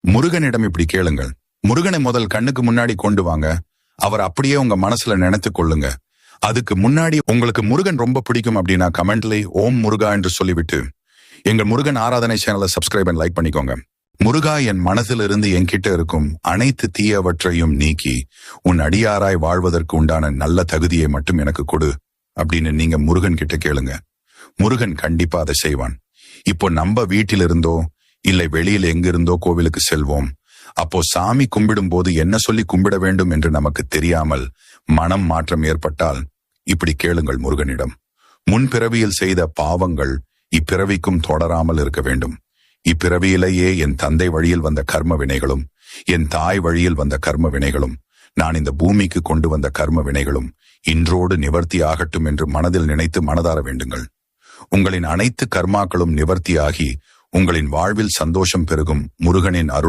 முருகனிடம் இப்படி கேளுங்கள். முருகனை முதல் கண்ணுக்கு முன்னாடி கொண்டு வாங்க. அவர் அப்படியே உங்க மனசுல நினைத்து கொள்ளுங்க. அதுக்கு முன்னாடி உங்களுக்கு முருகன் ரொம்ப பிடிக்கும் அப்படின்னா கமெண்ட்ல ஓம் முருகா என்று சொல்லிவிட்டு எங்கள் முருகன் ஆராதனை சேனலை சப்ஸ்கிரைப் அண்ட் லைக் பண்ணிக்கோங்க. முருகா, என் மனதிலிருந்து என்கிட்ட இருக்கும் அனைத்து தீயவற்றையும் நீக்கி உன் அடியாராய் வாழ்வதற்கு உண்டான நல்ல தகுதியை மட்டும் எனக்கு கொடு அப்படின்னு நீங்க முருகன் கிட்ட கேளுங்க. முருகன் கண்டிப்பா அதை செய்வான். இப்போ நம்ம வீட்டில் இருந்தோ இல்லை வெளியில் எங்கிருந்தோ கோவிலுக்கு செல்வோம். அப்போ சாமி கும்பிடும் போது என்ன சொல்லி கும்பிட வேண்டும் என்று நமக்கு தெரியாமல் மனம் மாற்றம் ஏற்பட்டால் இப்படி கேளுங்கள் முருகனிடம். முன்பிறவியில் செய்த பாவங்கள் இப்பிறவிக்கும் தொடராமல் இருக்க வேண்டும். இப்பிறவியிலேயே என் தந்தை வழியில் வந்த கர்ம வினைகளும் என் தாய் வழியில் வந்த கர்ம வினைகளும் நான் இந்த பூமிக்கு கொண்டு வந்த கர்ம வினைகளும் இன்றோடு நிவர்த்தி ஆகட்டும் என்று மனதில் நினைத்து மனதார வேண்டுங்கள். உங்களின் அனைத்து கர்மாக்களும் நிவர்த்தியாகி உங்களின் வாழ்வில் சந்தோஷம் பெருகும். முருகனின் அருள்